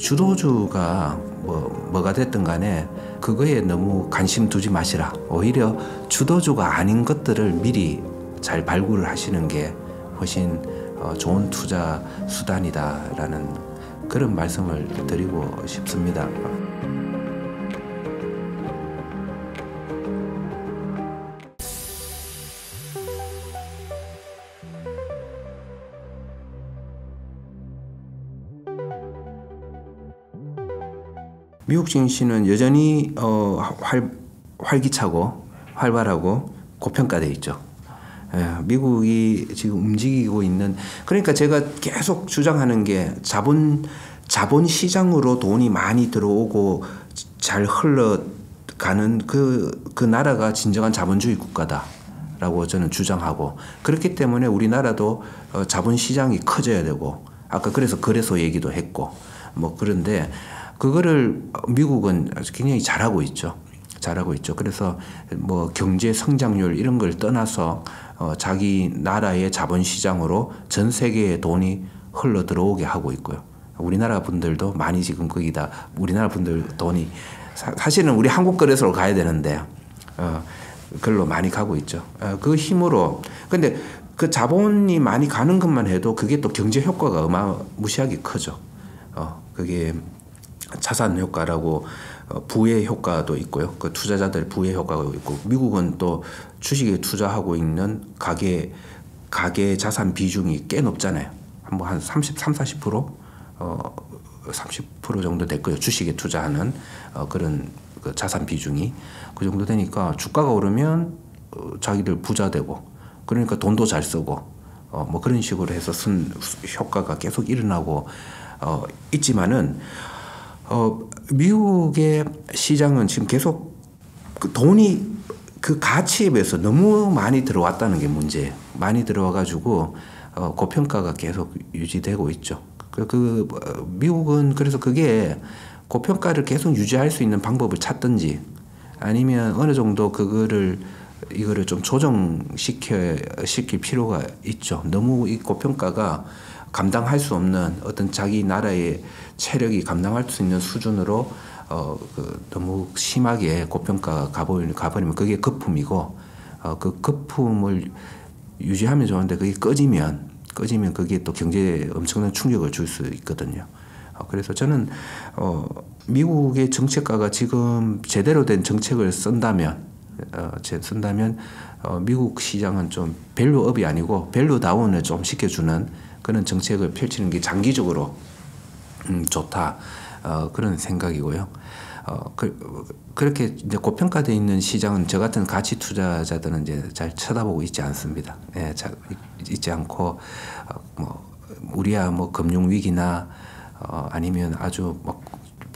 주도주가 뭐가 됐든 간에 그거에 너무 관심 두지 마시라. 오히려 주도주가 아닌 것들을 미리 잘 발굴을 하시는 게 훨씬 좋은 투자 수단이다라는 그런 말씀을 드리고 싶습니다. 미국 증시는 여전히 활기차고 활발하고 고평가되어 있죠. 미국이 지금 움직이고 있는, 그러니까 제가 계속 주장하는 게 자본 시장으로 돈이 많이 들어오고 잘 흘러가는 그 나라가 진정한 자본주의 국가다라고 저는 주장하고, 그렇기 때문에 우리나라도 자본 시장이 커져야 되고, 아까 그래서 거래소 얘기도 했고, 그런데 그거를 미국은 굉장히 잘하고 있죠. 그래서 경제 성장률 이런 걸 떠나서 자기 나라의 자본시장으로 전 세계의 돈이 흘러 들어오게 하고 있고요. 우리나라 분들도 많이 지금 거기다, 우리나라 분들 돈이 사실은 우리 한국 거래소로 가야 되는데 그걸로 많이 가고 있죠. 그 힘으로, 근데 그 자본이 많이 가는 것만 해도 그게 또 경제 효과가 어마무시하게 크죠. 그게 자산 효과라고, 부의 효과도 있고요. 그 투자자들 부의 효과가 있고, 미국은 또 주식에 투자하고 있는 가계 자산 비중이 꽤 높잖아요. 한 30-40%? 30% 정도 될 거예요. 주식에 투자하는 그런 그 자산 비중이. 그 정도 되니까 주가가 오르면 자기들 부자 되고, 그러니까 돈도 잘 쓰고, 그런 식으로 해서 효과가 계속 일어나고 있지만은, 미국의 시장은 지금 계속 그 돈이 그 가치에 비해서 너무 많이 들어왔다는 게 문제예요. 많이 들어와가지고 고평가가 계속 유지되고 있죠. 미국은 그래서 그게 고평가를 계속 유지할 수 있는 방법을 찾든지, 아니면 어느 정도 이거를 좀 조정시킬 필요가 있죠. 너무 이 고평가가 감당할 수 없는, 어떤 자기 나라의 체력이 감당할 수 있는 수준으로 너무 심하게 고평가가 가버리면 그게 거품이고, 그 거품을 유지하면 좋은데 그게 꺼지면 그게 또 경제에 엄청난 충격을 줄 수 있거든요. 그래서 저는 미국의 정책가가 지금 제대로 된 정책을 쓴다면 미국 시장은 좀 밸류업이 아니고 밸류다운을 좀 시켜주는 그런 정책을 펼치는 게 장기적으로 좋다, 그런 생각이고요. 그렇게 이제 고평가되어 있는 시장은 저 같은 가치 투자자들은 이제 잘 쳐다보고 있지 않습니다. 있지 않고, 우리야 금융 위기나 아니면 아주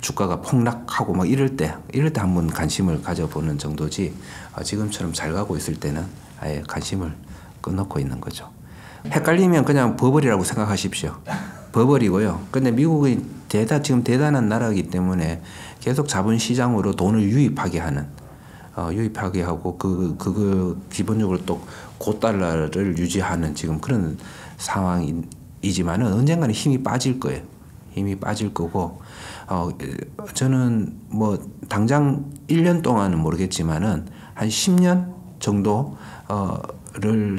주가가 폭락하고 이럴 때 한번 관심을 가져보는 정도지, 지금처럼 잘 가고 있을 때는 아예 관심을 끊어놓고 있는 거죠. 헷갈리면 그냥 버블이라고 생각하십시오. 버블이고요. 근데 미국이 지금 대단한 나라이기 때문에 계속 자본시장으로 돈을 유입하게 하고, 그거 기본적으로 또 고달러를 유지하는 지금 그런 상황이지만은 언젠가는 힘이 빠질 거예요. 힘이 빠질 거고, 저는 당장 1년 동안은 모르겠지만은 한 10년 정도를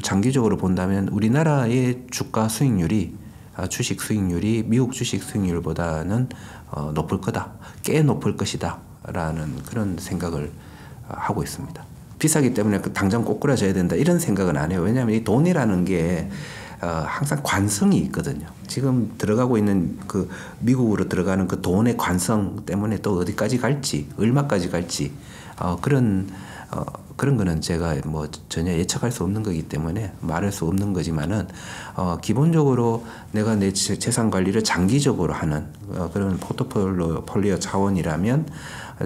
장기적으로 본다면 우리나라의 주가 수익률이, 주식 수익률이 미국 주식 수익률보다는 높을 거다, 꽤 높을 것이다 라는 그런 생각을 하고 있습니다. 비싸기 때문에 당장 꼬꾸라져야 된다 이런 생각은 안 해요. 왜냐하면 이 돈이라는 게 항상 관성이 있거든요. 지금 들어가고 있는 그 미국으로 들어가는 그 돈의 관성 때문에 또 어디까지 갈지, 얼마까지 갈지, 그런 거는 제가 전혀 예측할 수 없는 거기 때문에 말할 수 없는 거지만은, 기본적으로 내가 내 재산 관리를 장기적으로 하는 그런 포트폴리오 차원이라면,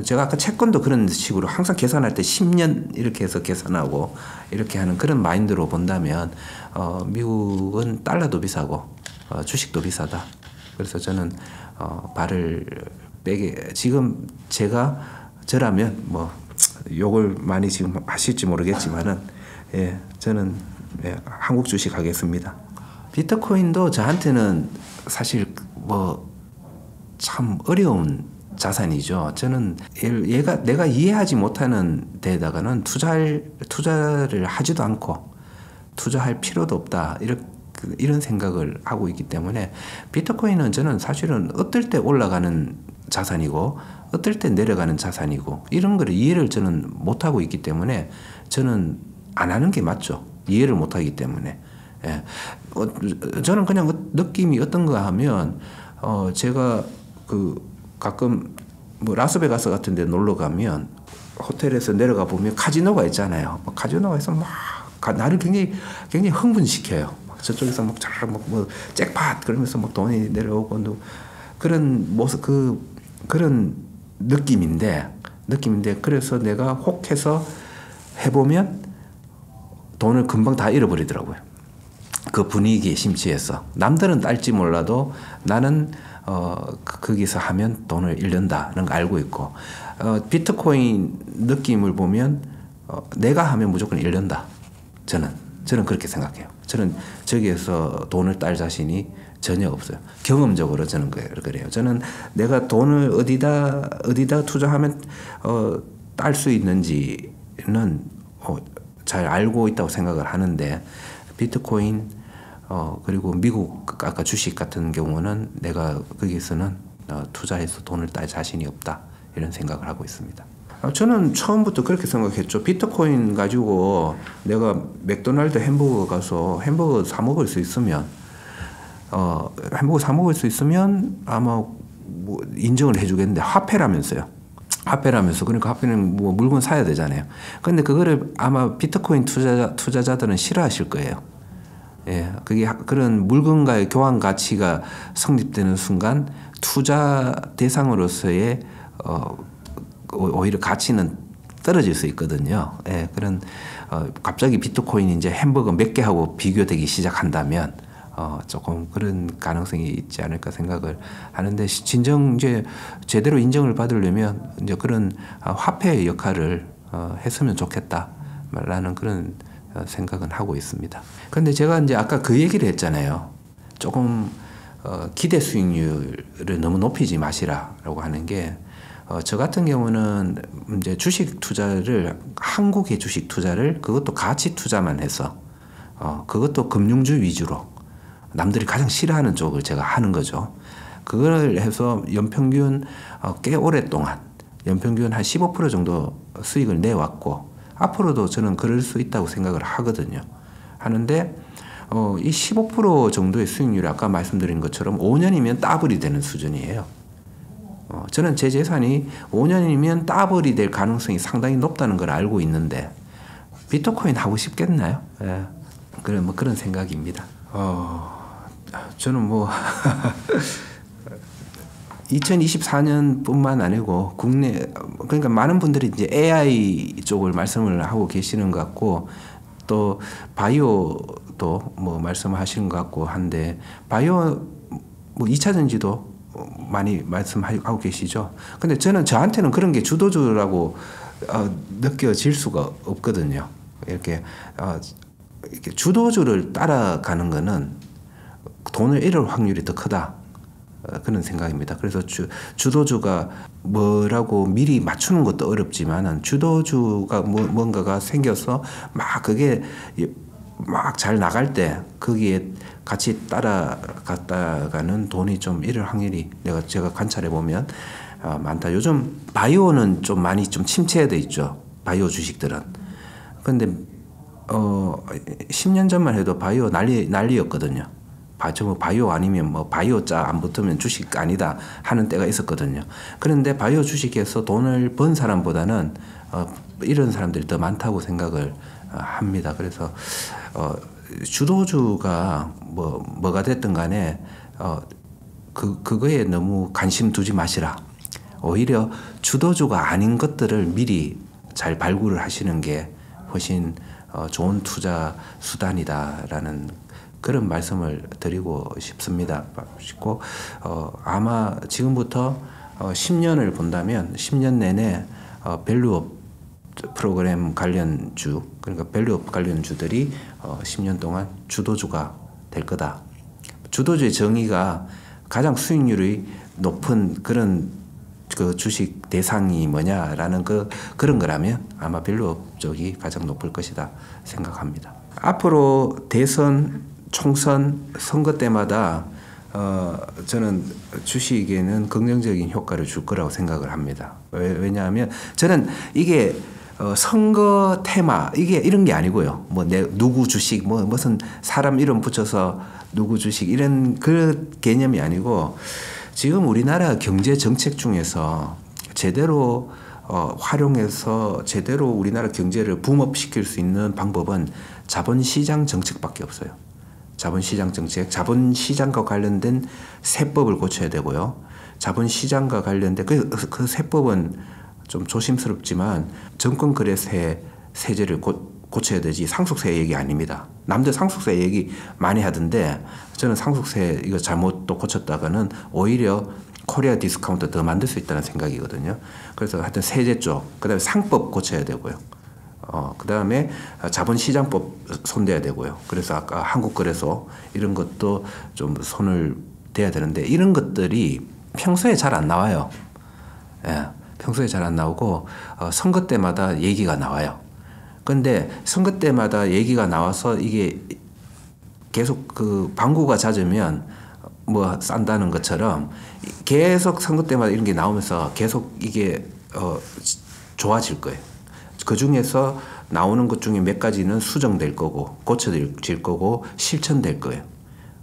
제가 아까 채권도 그런 식으로 항상 계산할 때 10년 이렇게 해서 계산하고 이렇게 하는 그런 마인드로 본다면, 미국은 달러도 비싸고 주식도 비싸다. 그래서 저는 발을 빼게, 지금 저라면 욕을 많이 지금 하실지 모르겠지만은, 저는 한국 주식 하겠습니다. 비트코인도 저한테는 사실 참 어려운 자산이죠. 저는 내가 이해하지 못하는 데다가는 투자를 하지도 않고 투자할 필요도 없다. 이런 생각을 하고 있기 때문에 비트코인은 저는 사실은 어떨 때 올라가는 자산이고 어떨 때 내려가는 자산이고 이런 거를 이해를 저는 못하고 있기 때문에 저는 안 하는 게 맞죠. 이해를 못하기 때문에. 예. 저는 그냥 느낌이 어떤가 하면 제가 가끔 뭐 라스베가스 같은 데 놀러 가면 호텔에서 내려가 보면 카지노가 있잖아요. 카지노가 있어 막 나를 굉장히 흥분시켜요. 저쪽에서 뭐 잭팟 그러면서 막 돈이 내려오고 그런 모습 그런 느낌인데 그래서 내가 혹해서 해보면 돈을 금방 다 잃어버리더라고요. 그 분위기에 심취해서 남들은 딸지 몰라도 나는 거기서 하면 돈을 잃는다는 걸 알고 있고 비트코인 느낌을 보면 내가 하면 무조건 잃는다. 저는 그렇게 생각해요. 저는 저기에서 돈을 딸 자신이 전혀 없어요. 경험적으로 저는 그래요. 저는 내가 돈을 어디다 투자하면 딸 수 있는지는 잘 알고 있다고 생각을 하는데 비트코인 그리고 미국 아까 주식 같은 경우는 내가 거기서는 투자해서 돈을 딸 자신이 없다 이런 생각을 하고 있습니다. 저는 처음부터 그렇게 생각했죠. 비트코인 가지고 내가 맥도날드 햄버거 가서 햄버거 사 먹을 수 있으면 아마 뭐 인정을 해주겠는데 화폐라면서요. 그러니까 화폐는 뭐 물건 사야 되잖아요. 근데 그거를 아마 비트코인 투자자들은 싫어하실 거예요. 예, 그게 그런 물건과의 교환 가치가 성립되는 순간 투자 대상으로서의 오히려 가치는 떨어질 수 있거든요. 예, 그런 갑자기 비트코인이 이제 햄버거 몇 개 하고 비교되기 시작한다면 조금 그런 가능성이 있지 않을까 생각을 하는데 진정 이제 제대로 인정을 받으려면 이제 그런 화폐의 역할을 했으면 좋겠다라는 그런 생각은 하고 있습니다. 그런데 제가 이제 아까 그 얘기를 했잖아요. 조금 기대 수익률을 너무 높이지 마시라라고 하는 게 저 같은 경우는 이제 한국의 주식 투자를 그것도 가치 투자만 해서 그것도 금융주 위주로 남들이 가장 싫어하는 쪽을 제가 하는 거죠. 그걸 해서 연평균 꽤 오랫동안 연평균 한 15% 정도 수익을 내왔고 앞으로도 저는 그럴 수 있다고 생각을 하거든요. 하는데 이 15% 정도의 수익률이 아까 말씀드린 것처럼 5년이면 따블이 되는 수준이에요. 저는 제 재산이 5년이면 따블이 될 가능성이 상당히 높다는 걸 알고 있는데 비트코인 하고 싶겠나요? 예. 그런 생각입니다. 저는 뭐 2024년뿐만 아니고 그러니까 많은 분들이 이제 AI 쪽을 말씀을 하고 계시는 것 같고 또 바이오도 뭐 말씀하시는 것 같고 한데 바이오 뭐 2차 전지도 많이 말씀하고 계시죠. 근데 저한테는 그런 게 주도주라고 느껴질 수가 없거든요. 이렇게 주도주를 따라가는 거는 돈을 잃을 확률이 더 크다. 그런 생각입니다. 그래서 주도주가 뭐라고 미리 맞추는 것도 어렵지만은 주도주가 뭔가가 생겨서 막 그게 막 잘 나갈 때 거기에 같이 따라갔다가는 돈이 좀 잃을 확률이 제가 관찰해 보면 많다. 요즘 바이오는 좀 많이 좀 침체돼 있죠. 바이오 주식들은. 근데 10년 전만 해도 바이오 난리였거든요. 바이오 아니면 뭐 바이오자 안 붙으면 주식 아니다 하는 때가 있었거든요. 그런데 바이오 주식에서 돈을 번 사람보다는 이런 사람들이 더 많다고 생각을 합니다. 그래서 주도주가 뭐가 됐든 간에 그거에 너무 관심 두지 마시라. 오히려 주도주가 아닌 것들을 미리 잘 발굴을 하시는 게 훨씬 좋은 투자 수단이다라는 그런 말씀을 드리고 싶습니다. 아마 지금부터 10년을 본다면 10년 내내 밸류업 프로그램 관련주, 그러니까 밸류업 관련주들이 10년 동안 주도주가 될 거다. 주도주의 정의가 가장 수익률이 높은 그런 그 주식 대상이 뭐냐라는 그런 거라면 아마 밸류업 쪽이 가장 높을 것이다 생각합니다. 앞으로 대선, 총선, 선거 때마다 저는 주식에는 긍정적인 효과를 줄 거라고 생각을 합니다. 왜냐하면 저는 이게 선거 테마 이런 게 아니고요. 뭐 누구 주식 무슨 사람 이름 붙여서 누구 주식 이런 그 개념이 아니고 지금 우리나라 경제 정책 중에서 제대로 활용해서 제대로 우리나라 경제를 붐업시킬 수 있는 방법은 자본시장 정책밖에 없어요. 자본시장 정책, 자본시장과 관련된 세법을 고쳐야 되고요. 자본시장과 관련된 그 세법은 좀 조심스럽지만 정권거래세 세제를 고쳐야 되지 상속세 얘기 아닙니다. 남들 상속세 얘기 많이 하던데 저는 상속세 이거 잘못 또 고쳤다가는 오히려 코리아 디스카운트 더 만들 수 있다는 생각이거든요. 그래서 하여튼 세제 쪽, 그다음에 상법 고쳐야 되고요. 그다음에 자본시장법 손대야 되고요. 그래서 아까 한국거래소 이런 것도 좀 손을 대야 되는데 이런 것들이 평소에 잘 안 나와요. 예, 평소에 잘 안 나오고 선거 때마다 얘기가 나와요. 근데 선거 때마다 얘기가 나와서 이게 계속 그 방구가 잦으면 뭐 싼다는 것처럼 계속 선거 때마다 이런 게 나오면서 계속 이게 좋아질 거예요. 그 중에서 나오는 것 중에 몇 가지는 수정될 거고 고쳐질 거고 실천될 거예요.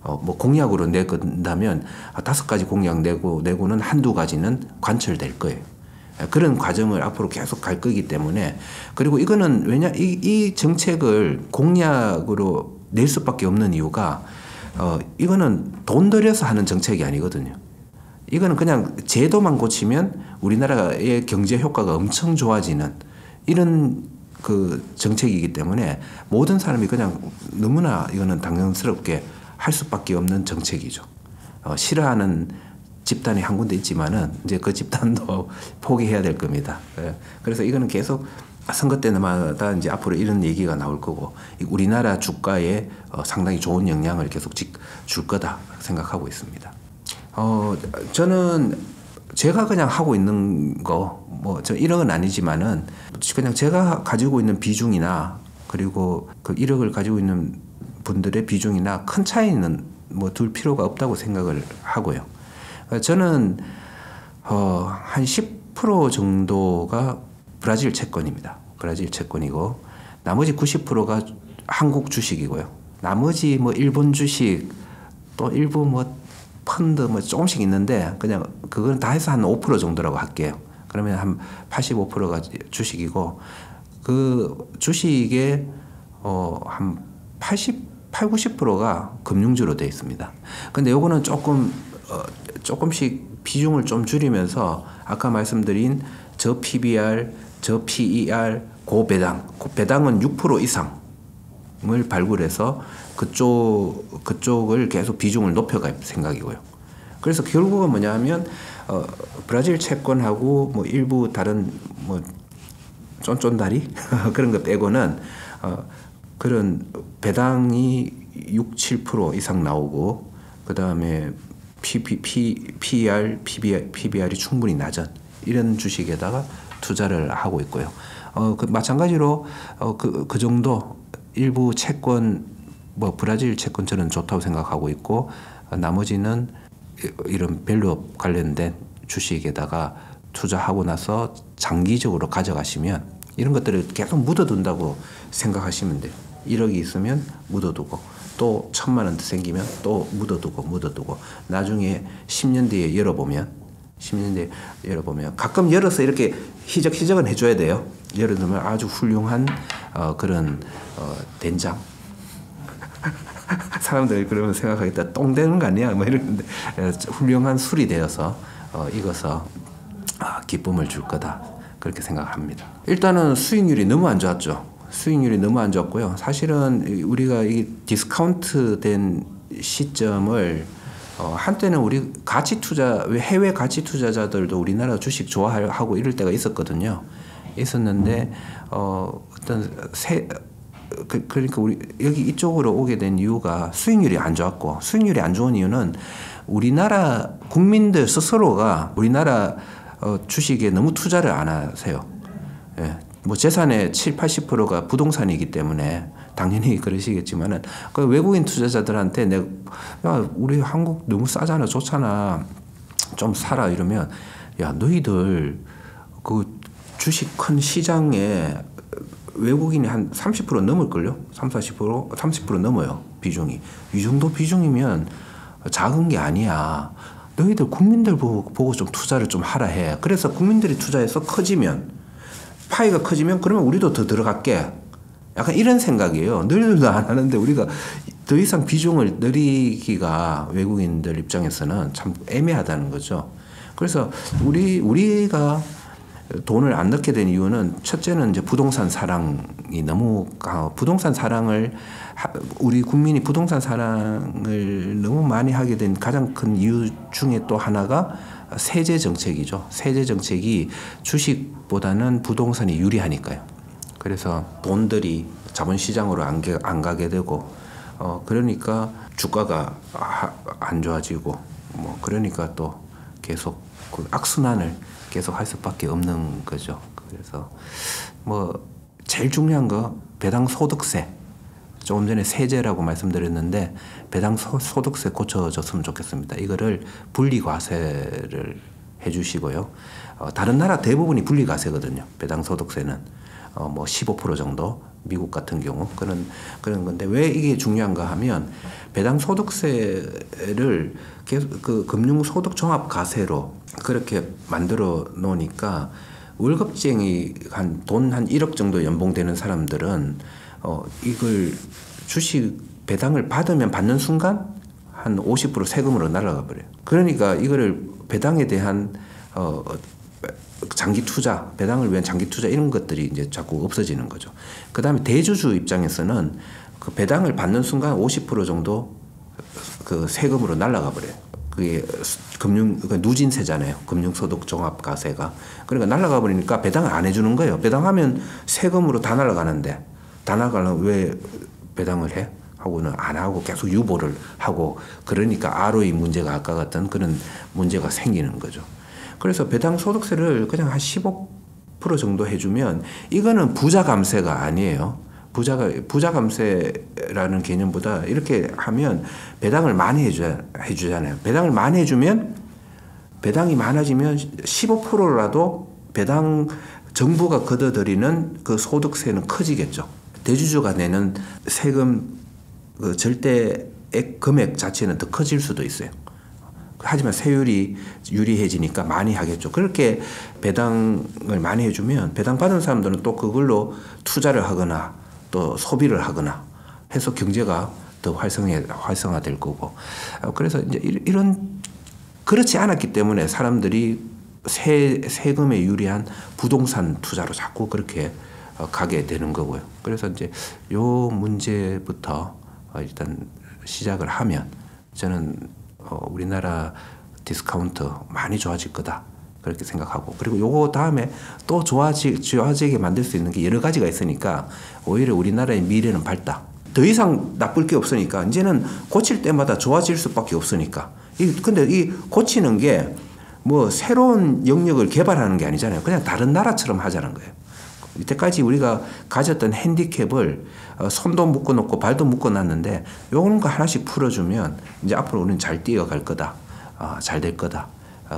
뭐 공약으로 내건다면 5가지 공약 내고는 한두 가지는 관철될 거예요. 그런 과정을 앞으로 계속 갈 거기 때문에 그리고 이거는 이 정책을 공약으로 낼 수밖에 없는 이유가 이거는 돈 들여서 하는 정책이 아니거든요. 이거는 그냥 제도만 고치면 우리나라의 경제 효과가 엄청 좋아지는 이런 그 정책이기 때문에 모든 사람이 그냥 너무나 이거는 당연스럽게 할 수밖에 없는 정책이죠. 싫어하는 집단이 한 군데 있지만은 이제 그 집단도 포기해야 될 겁니다. 그래서 이거는 계속 선거 때마다 이제 앞으로 이런 얘기가 나올 거고 우리나라 주가에 상당히 좋은 영향을 계속 줄 거다 생각하고 있습니다. 저는 제가 그냥 하고 있는 거 뭐 저 1억은 아니지만은 그냥 제가 가지고 있는 비중이나 그리고 그 1억을 가지고 있는 분들의 비중이나 큰 차이는 뭐 둘 필요가 없다고 생각을 하고요. 저는 한 10% 정도가 브라질 채권입니다. 브라질 채권이고 나머지 90%가 한국 주식이고요. 나머지 뭐 일본 주식 또 일부 뭐 펀드 뭐 조금씩 있는데 그냥 그건 다 해서 한 5% 정도라고 할게요. 그러면 한 85%가 주식이고 그 주식의 한 90%가 금융주로 되어 있습니다. 근데 요거는 조금씩 비중을 좀 줄이면서 아까 말씀드린 저 PBR, 저 PER, 고배당은 6% 이상을 발굴해서 그쪽을 계속 비중을 높여갈 생각이고요. 그래서 결국은 뭐냐 하면 브라질 채권하고 뭐 일부 다른 뭐 쫀쫀다리 그런 거 빼고는 그런 배당이 6, 7% 이상 나오고 그 다음에 PER, PBR이 충분히 낮은 이런 주식에다가 투자를 하고 있고요. 마찬가지로 그 정도 일부 채권 뭐 브라질 채권 저는 좋다고 생각하고 있고 나머지는 이런 밸류업 관련된 주식에다가 투자하고 나서 장기적으로 가져가시면 이런 것들을 계속 묻어둔다고 생각하시면 돼요. 1억이 있으면 묻어두고 또 1,000만 원 생기면 또 묻어두고 나중에 10년 뒤에 열어보면 가끔 열어서 이렇게 희적은 해줘야 돼요. 열어두면 아주 훌륭한 그런 된장 사람들이 그러면 생각하겠다. 똥 되는 거 아니야? 뭐 이러는데 훌륭한 술이 되어서 익어서 기쁨을 줄 거다. 그렇게 생각합니다. 일단은 수익률이 너무 안 좋았죠. 수익률이 너무 안 좋았고요. 사실은 우리가 이 디스카운트 된 시점을 한때는 우리 가치 투자, 해외 가치 투자자들도 우리나라 주식 좋아하고 이럴 때가 있었거든요. 있었는데 그러니까 우리 여기 이쪽으로 오게 된 이유가 수익률이 안 좋았고 수익률이 안 좋은 이유는 우리나라 국민들 스스로가 우리나라 주식에 너무 투자를 안 하세요. 예. 뭐 재산의 70~80%가 부동산이기 때문에 당연히 그러시겠지만은 그 외국인 투자자들한테 내가 야, 우리 한국 너무 싸잖아, 좋잖아, 좀 사라 이러면 야, 너희들 그 주식 큰 시장에 외국인이 한 30% 넘을걸요? 30~40%? 30% 넘어요, 비중이. 이 정도 비중이면 작은 게 아니야. 너희들 국민들 보고 좀 투자를 좀 하라 해. 그래서 국민들이 투자해서 커지면, 파이가 커지면 그러면 우리도 더 들어갈게. 약간 이런 생각이에요. 너희들도 안 하는데 우리가 더 이상 비중을 늘리기가 외국인들 입장에서는 참 애매하다는 거죠. 그래서 우리가 돈을 안 넣게 된 이유는 첫째는 이제 부동산 사랑이 너무 부동산 사랑을 우리 국민이 부동산 사랑을 너무 많이 하게 된 가장 큰 이유 중에 또 하나가 세제 정책이죠. 세제 정책이 주식보다는 부동산이 유리하니까요. 그래서 돈들이 자본시장으로 안 가게 되고 그러니까 주가가 안 좋아지고 뭐 그러니까 또 계속 그 악순환을 계속 할 수밖에 없는 거죠. 그래서 뭐 제일 중요한 거 배당 소득세. 조금 전에 세제라고 말씀드렸는데 배당 소득세 고쳐줬으면 좋겠습니다. 이거를 분리과세를 해주시고요. 다른 나라 대부분이 분리과세거든요. 배당 소득세는 뭐 15% 정도. 미국 같은 경우 그런 건데 왜 이게 중요한가 하면 배당 소득세를 계속 그 금융소득 종합과세로 그렇게 만들어 놓으니까 월급쟁이 돈 한 1억 정도 연봉 되는 사람들은 이걸 주식 배당을 받는 순간 한 50% 세금으로 날아가 버려요. 그러니까 이거를 배당에 대한 장기 투자, 배당을 위한 장기 투자 이런 것들이 이제 자꾸 없어지는 거죠. 그 다음에 대주주 입장에서는 그 배당을 받는 순간 50% 정도 그 세금으로 날아가 버려요. 그게 그러니까 누진세잖아요. 금융소득 종합과세가. 그러니까 날아가 버리니까 배당을 안 해주는 거예요. 배당하면 세금으로 다 날아가는데 다 나가려면 왜 배당을 해? 하고는 안 하고 계속 유보를 하고 그러니까 ROE 문제가 아까 같던 그런 문제가 생기는 거죠. 그래서 배당 소득세를 그냥 한 15% 정도 해주면 이거는 부자 감세가 아니에요. 부자 감세라는 개념보다 이렇게 하면 배당을 많이 해주잖아요. 배당을 많이 해주면 배당이 많아지면 15%라도 배당 정부가 걷어들이는 그 소득세는 커지겠죠. 대주주가 내는 세금 그 절대액 금액 자체는 더 커질 수도 있어요. 하지만 세율이 유리해지니까 많이 하겠죠. 그렇게 배당을 많이 해주면 배당 받은 사람들은 또 그걸로 투자를 하거나 또 소비를 하거나 해서 경제가 더 활성화될 거고. 그래서 이제 이런 그렇지 않았기 때문에 사람들이 세금에 유리한 부동산 투자로 자꾸 그렇게 가게 되는 거고요. 그래서 이제 요 문제부터 일단 시작을 하면 저는 우리나라 디스카운트 많이 좋아질 거다 그렇게 생각하고, 그리고 요거 다음에 또 좋아지게 만들 수 있는 게 여러 가지가 있으니까 오히려 우리나라의 미래는 밝다. 더 이상 나쁠 게 없으니까 이제는 고칠 때마다 좋아질 수밖에 없으니까. 근데 이 고치는 게 뭐 새로운 영역을 개발하는 게 아니잖아요. 그냥 다른 나라처럼 하자는 거예요. 이때까지 우리가 가졌던 핸디캡을 손도 묶어놓고 발도 묶어놨는데 요런 거 하나씩 풀어주면 이제 앞으로 우리는 잘 뛰어갈 거다. 잘 될 거다.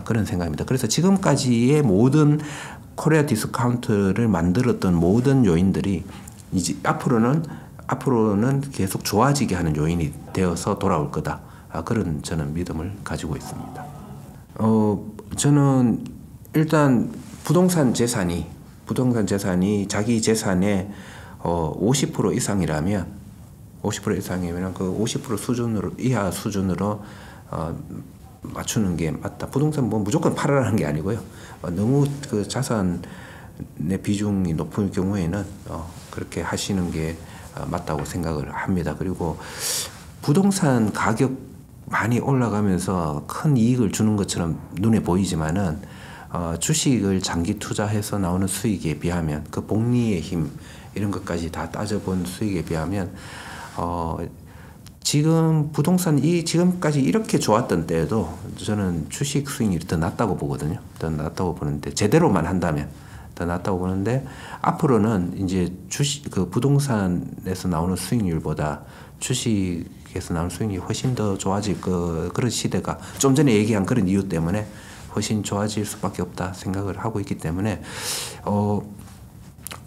그런 생각입니다. 그래서 지금까지의 모든 코리아 디스카운트를 만들었던 모든 요인들이 이제 앞으로는 계속 좋아지게 하는 요인이 되어서 돌아올 거다. 그런 저는 믿음을 가지고 있습니다. 저는 일단 부동산 재산이 자기 재산의 50% 이상이라면 50% 이상이면 그 50% 이하 수준으로 맞추는 게 맞다. 부동산 뭐 무조건 팔아라는 게 아니고요. 너무 그 자산의 비중이 높을 경우에는 그렇게 하시는 게 맞다고 생각을 합니다. 그리고 부동산 가격 많이 올라가면서 큰 이익을 주는 것처럼 눈에 보이지만은 주식을 장기 투자해서 나오는 수익에 비하면 그 복리의 힘 이런 것까지 다 따져본 수익에 비하면 지금 부동산 지금까지 이렇게 좋았던 때에도 저는 주식 수익률이 더 낮다고 보거든요. 더 낮다고 보는데 제대로만 한다면 더 낮다고 보는데 앞으로는 이제 그 부동산에서 나오는 수익률보다 주식에서 나오는 수익률이 훨씬 더 좋아질 그런 시대가 좀 전에 얘기한 그런 이유 때문에 훨씬 좋아질 수밖에 없다 생각을 하고 있기 때문에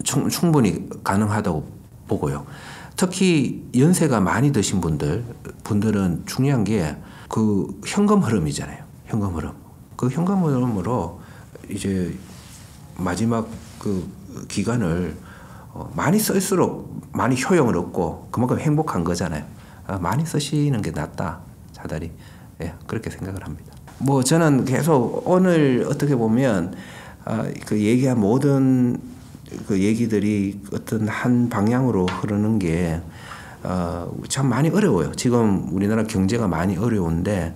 충분히 가능하다고 보고요. 특히 연세가 많이 드신 분들은 중요한 게 그 현금 흐름이잖아요. 현금 흐름. 그 현금 흐름으로 이제 마지막 그 기간을 많이 쓸수록 많이 효용을 얻고 그만큼 행복한 거잖아요. 많이 쓰시는 게 낫다. 차라리. 예, 그렇게 생각을 합니다. 뭐 저는 계속 오늘 어떻게 보면 그 얘기한 모든 그 얘기들이 어떤 한 방향으로 흐르는 게 참 많이 어려워요. 지금 우리나라 경제가 많이 어려운데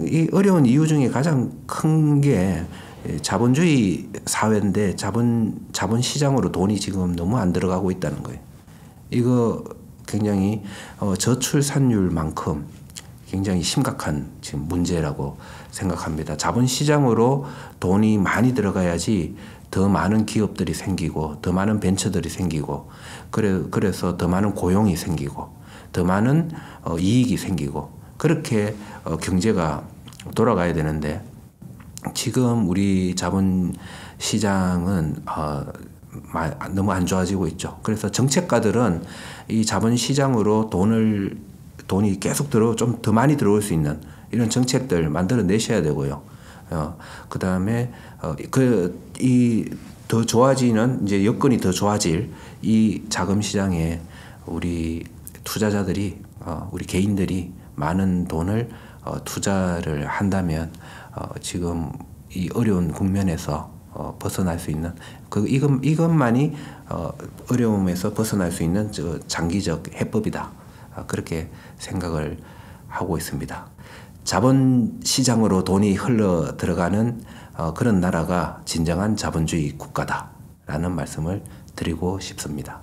이 어려운 이유 중에 가장 큰 게 자본주의 사회인데 자본 시장으로 돈이 지금 너무 안 들어가고 있다는 거예요. 이거 굉장히 저출산율만큼 굉장히 심각한 지금 문제라고 생각합니다. 자본 시장으로 돈이 많이 들어가야지 더 많은 기업들이 생기고 더 많은 벤처들이 생기고 그래서 더 많은 고용이 생기고 더 많은 이익이 생기고 그렇게 경제가 돌아가야 되는데 지금 우리 자본 시장은 너무 안 좋아지고 있죠. 그래서 정책가들은 이 자본 시장으로 돈이 계속 좀 더 많이 들어올 수 있는 이런 정책들 만들어 내셔야 되고요. 그 다음에 더 좋아지는 이제 여건이 더 좋아질 이 자금 시장에 우리 투자자들이 우리 개인들이 많은 돈을 투자를 한다면 지금 이 어려운 국면에서 벗어날 수 있는 이것만이 어려움에서 벗어날 수 있는 장기적 해법이다. 그렇게 생각을 하고 있습니다. 자본 시장으로 돈이 흘러 들어가는 그런 나라가 진정한 자본주의 국가다라는 말씀을 드리고 싶습니다.